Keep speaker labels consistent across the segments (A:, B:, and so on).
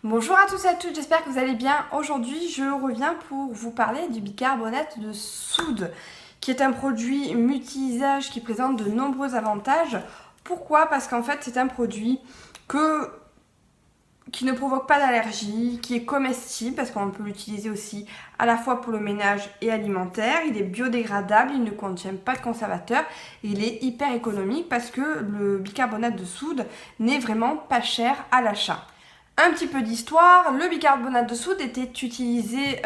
A: Bonjour à tous et à toutes, j'espère que vous allez bien. Aujourd'hui, je reviens pour vous parler du bicarbonate de soude, qui est un produit multi-usage qui présente de nombreux avantages. Pourquoi? Parce qu'en fait, c'est un produit qui ne provoque pas d'allergie, qui est comestible, parce qu'on peut l'utiliser aussi à la fois pour le ménage et alimentaire. Il est biodégradable, il ne contient pas de conservateur, et il est hyper économique parce que le bicarbonate de soude n'est vraiment pas cher à l'achat. Un petit peu d'histoire, le bicarbonate de soude était utilisé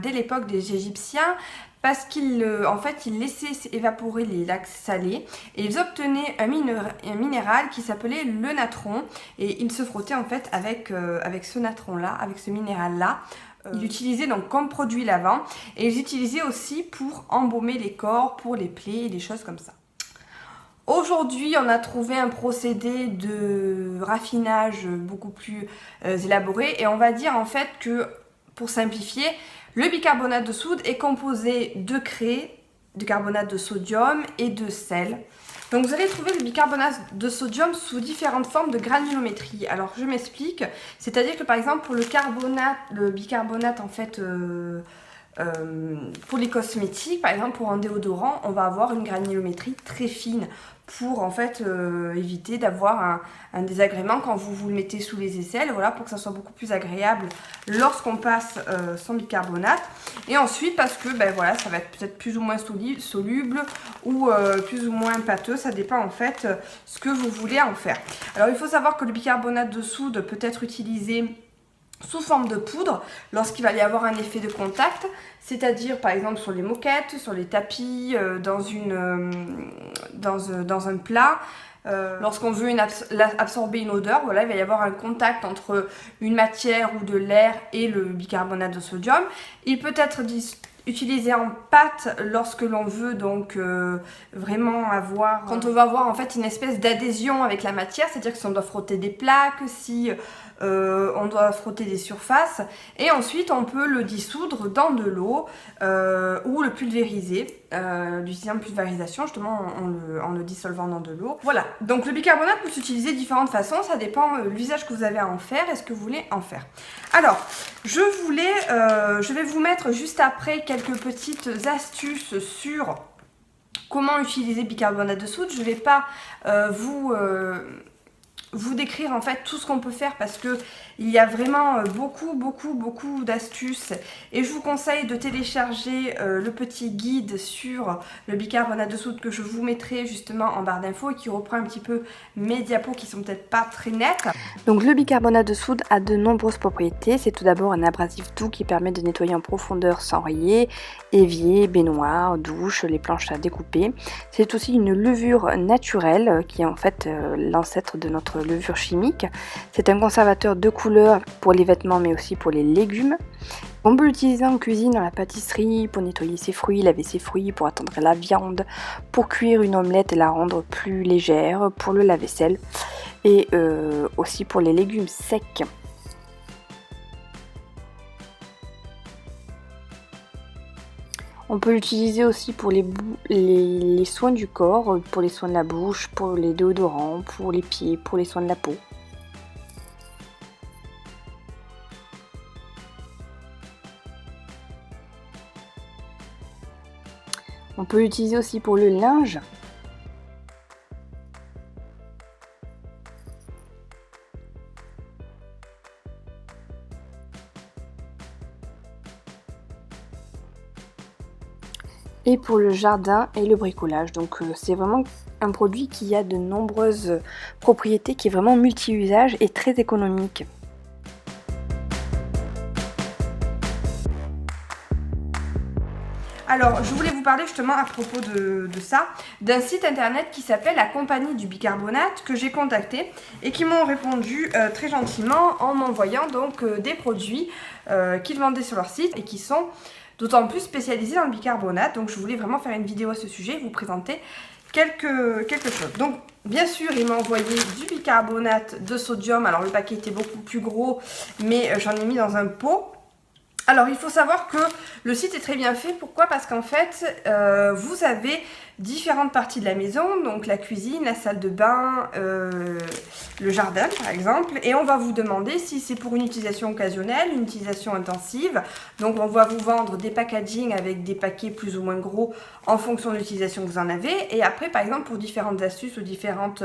A: dès l'époque des Égyptiens parce qu'ils ils laissaient évaporer les lacs salés et ils obtenaient un minéral qui s'appelait le natron et ils se frottaient en fait avec ce natron-là, avec ce minéral-là. Ils l'utilisaient donc comme produit lavant et ils l'utilisaient aussi pour embaumer les corps, pour les plaies et des choses comme ça. Aujourd'hui, on a trouvé un procédé de raffinage beaucoup plus élaboré et on va dire en fait que, pour simplifier, le bicarbonate de soude est composé de craie, de carbonate de sodium et de sel. Donc vous allez trouver le bicarbonate de sodium sous différentes formes de granulométrie. Alors je m'explique, c'est-à-dire que par exemple pour le bicarbonate en fait pour les cosmétiques, par exemple pour un déodorant, on va avoir une granulométrie très fine pour en fait éviter d'avoir un désagrément quand vous le mettez sous les aisselles, voilà, pour que ça soit beaucoup plus agréable lorsqu'on passe son bicarbonate. Et ensuite parce que voilà, ça va être peut-être plus ou moins soluble ou plus ou moins pâteux, ça dépend en fait ce que vous voulez en faire. Alors il faut savoir que le bicarbonate de soude peut être utilisé sous forme de poudre lorsqu'il va y avoir un effet de contact, c'est-à-dire par exemple sur les moquettes, sur les tapis, dans un plat. Lorsqu'on veut absorber une odeur, voilà, il va y avoir un contact entre une matière ou de l'air et le bicarbonate de sodium. Il peut être utilisé en pâte lorsque l'on veut donc vraiment avoir, quand on veut avoir en fait une espèce d'adhésion avec la matière, c'est-à-dire que si on doit frotter des plaques, si on doit frotter des surfaces, et ensuite on peut le dissoudre dans de l'eau ou le pulvériser, l'utiliser en pulvérisation justement en le dissolvant dans de l'eau. Voilà, donc le bicarbonate peut s'utiliser de différentes façons, ça dépend de l'usage que vous avez à en faire et ce que vous voulez en faire. Alors, je vais vous mettre juste après quelques petites astuces sur comment utiliser bicarbonate de soude. Je ne vais pas vous décrire en fait tout ce qu'on peut faire parce que il y a vraiment beaucoup d'astuces et je vous conseille de télécharger le petit guide sur le bicarbonate de soude que je vous mettrai justement en barre d'infos et qui reprend un petit peu mes diapos qui sont peut-être pas très nettes.
B: Donc le bicarbonate de soude a de nombreuses propriétés. C'est tout d'abord un abrasif doux qui permet de nettoyer en profondeur sans rayer, évier, baignoire, douche, les planches à découper. C'est aussi une levure naturelle qui est en fait l'ancêtre de notre levure chimique. C'est un conservateur de couleur pour les vêtements mais aussi pour les légumes. On peut l'utiliser en cuisine, dans la pâtisserie, pour nettoyer ses fruits, laver ses fruits, pour attendre la viande, pour cuire une omelette et la rendre plus légère, pour le lave-vaisselle et aussi pour les légumes secs. On peut l'utiliser aussi pour les soins du corps, pour les soins de la bouche, pour les déodorants, pour les pieds, pour les soins de la peau. On peut l'utiliser aussi pour le linge. Et pour le jardin et le bricolage. Donc c'est vraiment un produit qui a de nombreuses propriétés, qui est vraiment multi-usage et très économique.
A: Alors, je voulais vous parler justement à propos de ça, d'un site internet qui s'appelle la Compagnie du bicarbonate que j'ai contacté et qui m'ont répondu très gentiment en m'envoyant donc des produits qu'ils vendaient sur leur site et qui sont d'autant plus spécialisés dans le bicarbonate. Donc, je voulais vraiment faire une vidéo à ce sujet et vous présenter quelque chose. Donc, bien sûr, il m'a envoyé du bicarbonate de sodium. Alors, le paquet était beaucoup plus gros, mais j'en ai mis dans un pot. Alors, il faut savoir que le site est très bien fait. Pourquoi? Parce qu'en fait, vous avez différentes parties de la maison, donc la cuisine, la salle de bain, le jardin par exemple, et on va vous demander si c'est pour une utilisation occasionnelle, une utilisation intensive. Donc on va vous vendre des packaging avec des paquets plus ou moins gros en fonction de l'utilisation que vous en avez, et après par exemple pour différentes astuces ou différentes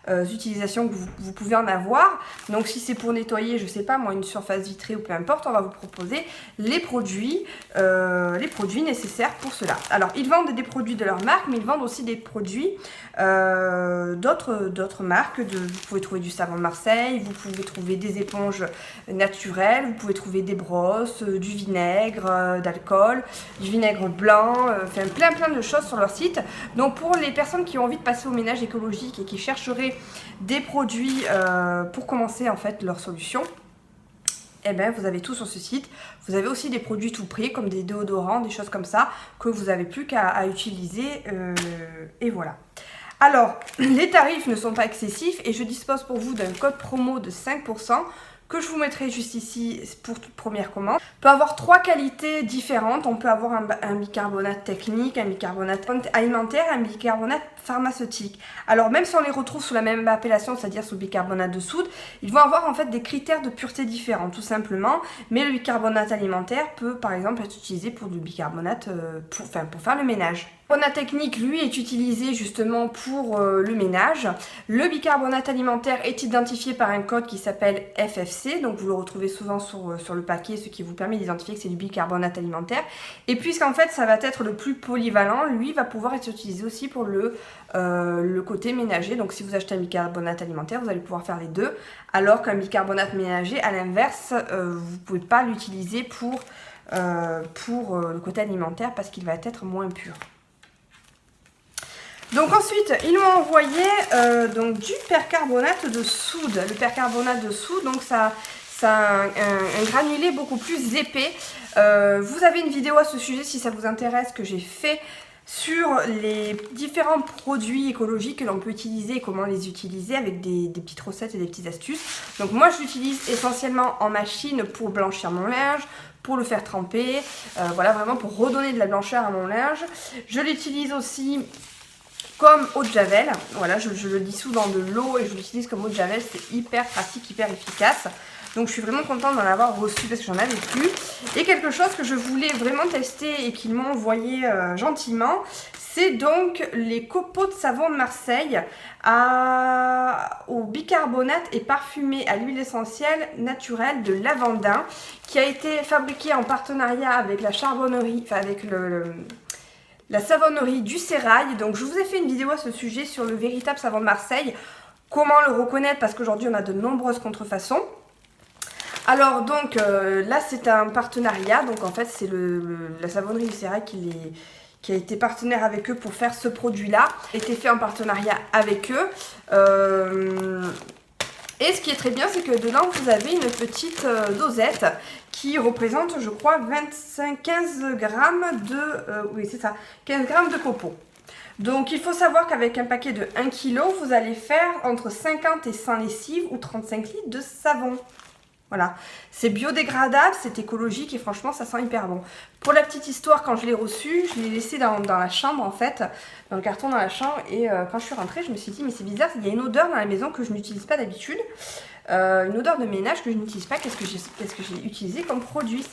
A: utilisations que vous pouvez en avoir. Donc si c'est pour nettoyer, je sais pas moi, une surface vitrée ou peu importe, on va vous proposer les produits nécessaires pour cela. Alors ils vendent des produits de leur marque, mais ils vendent aussi des produits d'autres marques. Vous pouvez trouver du savon de Marseille, vous pouvez trouver des éponges naturelles, vous pouvez trouver des brosses, du vinaigre, d'alcool, du vinaigre blanc, enfin plein de choses sur leur site. Donc pour les personnes qui ont envie de passer au ménage écologique et qui chercheraient des produits pour commencer en fait leur solution, eh bien, vous avez tout sur ce site. Vous avez aussi des produits tout prix comme des déodorants, des choses comme ça que vous n'avez plus qu'à utiliser et voilà. Alors, les tarifs ne sont pas excessifs et je dispose pour vous d'un code promo de 5% que je vous mettrai juste ici pour toute première commande. On peut avoir 3 qualités différentes. On peut avoir un bicarbonate technique, un bicarbonate alimentaire, un bicarbonate pharmaceutique. Alors même si on les retrouve sous la même appellation, c'est-à-dire sous bicarbonate de soude, ils vont avoir en fait des critères de pureté différents tout simplement. Mais le bicarbonate alimentaire peut par exemple être utilisé pour du bicarbonate pour faire le ménage. Le bicarbonate technique, lui, est utilisé justement pour le ménage. Le bicarbonate alimentaire est identifié par un code qui s'appelle FFC, donc vous le retrouvez souvent sur le paquet, ce qui vous permet d'identifier que c'est du bicarbonate alimentaire. Et puisqu'en fait ça va être le plus polyvalent, lui va pouvoir être utilisé aussi pour le côté ménager. Donc si vous achetez un bicarbonate alimentaire, vous allez pouvoir faire les deux, alors qu'un bicarbonate ménager, à l'inverse, vous ne pouvez pas l'utiliser pour le côté alimentaire parce qu'il va être moins pur. Donc ensuite, ils m'ont envoyé donc du percarbonate de soude. Le percarbonate de soude, donc ça a un granulé beaucoup plus épais. Vous avez une vidéo à ce sujet si ça vous intéresse que j'ai fait sur les différents produits écologiques que l'on peut utiliser et comment les utiliser avec des petites recettes et des petites astuces. Donc moi je l'utilise essentiellement en machine pour blanchir mon linge, pour le faire tremper, voilà, vraiment pour redonner de la blancheur à mon linge. Je l'utilise aussi comme eau de javel, voilà, je le dissous dans de l'eau et je l'utilise comme eau de javel, c'est hyper pratique, hyper efficace. Donc je suis vraiment contente d'en avoir reçu parce que j'en avais plus. Et quelque chose que je voulais vraiment tester et qu'ils m'ont envoyé gentiment, c'est donc les copeaux de savon de Marseille au bicarbonate et parfumé à l'huile essentielle naturelle de lavandin, qui a été fabriqué en partenariat avec la charbonnerie, enfin avec la savonnerie du Sérail. Donc je vous ai fait une vidéo à ce sujet sur le véritable savon de Marseille, comment le reconnaître parce qu'aujourd'hui on a de nombreuses contrefaçons. Alors donc là c'est un partenariat, donc en fait c'est la savonnerie du Sérail qui a été partenaire avec eux pour faire ce produit là, a été fait en partenariat avec eux. Et ce qui est très bien, c'est que dedans vous avez une petite dosette qui représente, je crois, 15 grammes oui c'est ça, 15 grammes de copeaux. Donc il faut savoir qu'avec un paquet de 1 kg, vous allez faire entre 50 et 100 lessives ou 35 litres de savon. Voilà, c'est biodégradable, c'est écologique et franchement ça sent hyper bon. Pour la petite histoire, quand je l'ai reçu, je l'ai laissé dans la chambre en fait, dans le carton dans la chambre, et quand je suis rentrée, je me suis dit mais c'est bizarre, il y a une odeur dans la maison que je n'utilise pas d'habitude, une odeur de ménage que je n'utilise pas, qu'est-ce que j'ai utilisé comme produit,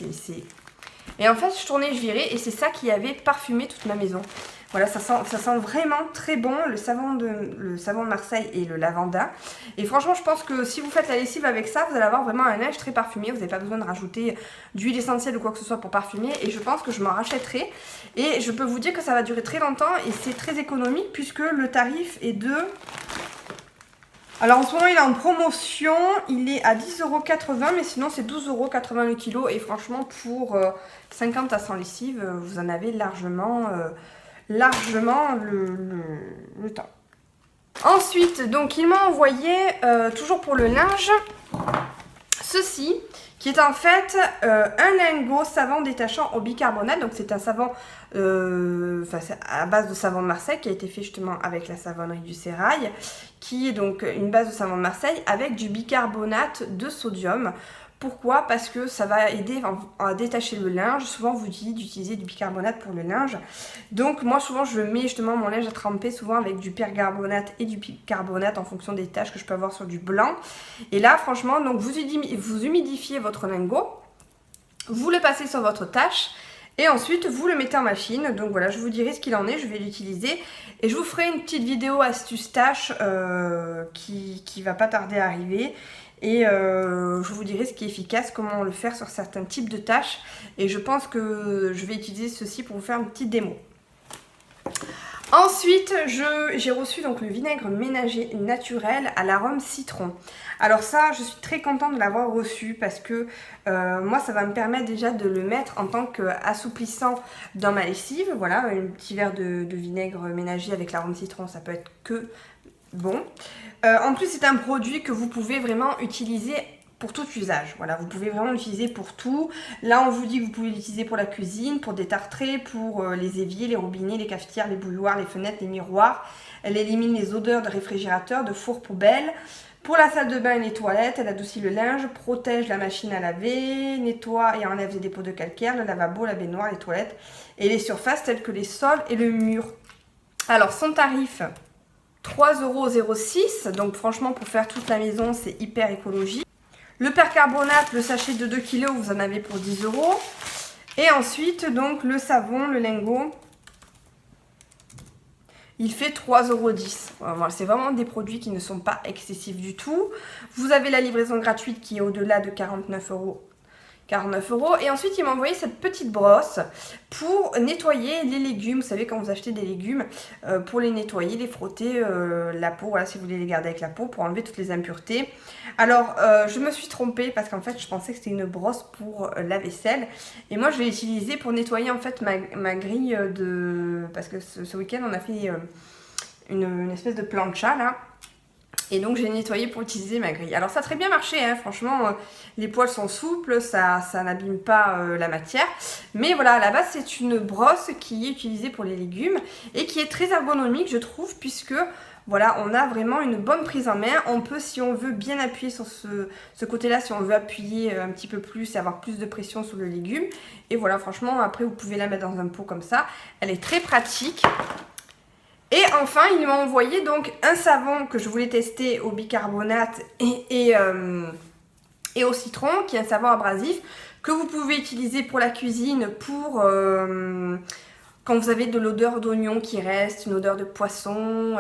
A: Et en fait je tournais, je virais et c'est ça qui avait parfumé toute ma maison. Voilà, ça sent vraiment très bon, le savon de Marseille et le lavandin. Et franchement, je pense que si vous faites la lessive avec ça, vous allez avoir vraiment un linge très parfumé. Vous n'avez pas besoin de rajouter d'huile essentielle ou quoi que ce soit pour parfumer. Et je pense que je m'en rachèterai. Et je peux vous dire que ça va durer très longtemps et c'est très économique puisque le tarif est de... Alors en ce moment il est en promotion, il est à 10,80 €, mais sinon c'est 12,80 € le kilo. Et franchement pour 50 à 100 lessives, vous en avez largement le temps. Ensuite, donc ils m'ont envoyé, toujours pour le linge, ceci, qui est en fait un lingot savon détachant au bicarbonate. Donc c'est un savon à base de savon de Marseille qui a été fait justement avec la savonnerie du Sérail, qui est donc une base de savon de Marseille avec du bicarbonate de sodium Pourquoi? Parce que ça va aider à détacher le linge. Souvent on vous dit d'utiliser du bicarbonate pour le linge. Donc moi souvent je mets justement mon linge à tremper souvent avec du percarbonate et du bicarbonate en fonction des taches que je peux avoir sur du blanc. Et là franchement, donc vous humidifiez votre lingot, vous le passez sur votre tache et ensuite vous le mettez en machine. Donc voilà, je vous dirai ce qu'il en est, je vais l'utiliser et je vous ferai une petite vidéo astuce tâche qui va pas tarder à arriver. Et je vous dirai ce qui est efficace, comment le faire sur certains types de tâches. Et je pense que je vais utiliser ceci pour vous faire une petite démo. Ensuite, j'ai reçu donc le vinaigre ménager naturel à l'arôme citron. Alors ça, je suis très contente de l'avoir reçu parce que moi, ça va me permettre déjà de le mettre en tant qu'assouplissant dans ma lessive. Voilà, un petit verre de vinaigre ménager avec l'arôme citron, ça peut être que bon. En plus, c'est un produit que vous pouvez vraiment utiliser pour tout usage. Voilà, vous pouvez vraiment l'utiliser pour tout. Là, on vous dit que vous pouvez l'utiliser pour la cuisine, pour détartrer, pour les éviers, les robinets, les cafetières, les bouilloires, les fenêtres, les miroirs. Elle élimine les odeurs de réfrigérateur, de four, poubelle. Pour la salle de bain et les toilettes, elle adoucit le linge, protège la machine à laver, nettoie et enlève les dépôts de calcaire, le lavabo, la baignoire, les toilettes et les surfaces telles que les sols et le mur. Alors, son tarif... 3,06 €, donc franchement pour faire toute la maison c'est hyper écologique. Le percarbonate, le sachet de 2 kg, vous en avez pour 10 €. Et ensuite donc le savon, le lingot, il fait 3,10 €. Voilà, c'est vraiment des produits qui ne sont pas excessifs du tout. Vous avez la livraison gratuite qui est au-delà de 49 €. Et ensuite il m'a envoyé cette petite brosse pour nettoyer les légumes. Vous savez quand vous achetez des légumes, pour les nettoyer, les frotter, la peau, voilà, si vous voulez les garder avec la peau, pour enlever toutes les impuretés. Alors je me suis trompée parce qu'en fait je pensais que c'était une brosse pour la vaisselle et moi je l'ai utilisée pour nettoyer en fait ma grille de... parce que ce week-end on a fait une espèce de plancha là. Et donc j'ai nettoyé pour utiliser ma grille. Alors ça a très bien marché, hein, franchement, les poils sont souples, ça n'abîme pas la matière. Mais voilà, à la base c'est une brosse qui est utilisée pour les légumes et qui est très ergonomique je trouve, puisque voilà, on a vraiment une bonne prise en main. On peut, si on veut bien appuyer sur ce côté-là, si on veut appuyer un petit peu plus et avoir plus de pression sur le légume. Et voilà, franchement, après vous pouvez la mettre dans un pot comme ça. Elle est très pratique. Et enfin, il m'a envoyé donc un savon que je voulais tester au bicarbonate et au citron, qui est un savon abrasif que vous pouvez utiliser pour la cuisine, pour quand vous avez de l'odeur d'oignon qui reste, une odeur de poisson,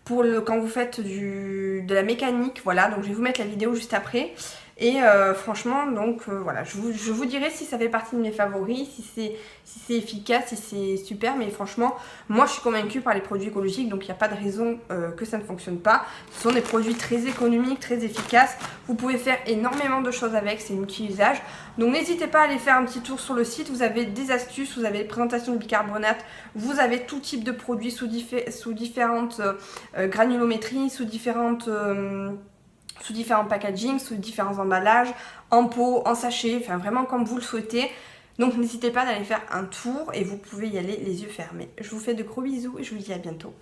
A: quand vous faites de la mécanique. Voilà, donc je vais vous mettre la vidéo juste après. Et franchement, donc voilà, je vous dirai si ça fait partie de mes favoris, si c'est efficace, si c'est super. Mais franchement, moi je suis convaincue par les produits écologiques, donc il n'y a pas de raison que ça ne fonctionne pas. Ce sont des produits très économiques, très efficaces. Vous pouvez faire énormément de choses avec, c'est multi-usage. Donc n'hésitez pas à aller faire un petit tour sur le site, vous avez des astuces, vous avez des présentations de bicarbonate, vous avez tout type de produits sous différentes granulométries, sous différents packagings, sous différents emballages, en pot, en sachet, enfin vraiment comme vous le souhaitez. Donc n'hésitez pas d'aller faire un tour et vous pouvez y aller les yeux fermés. Je vous fais de gros bisous et je vous dis à bientôt.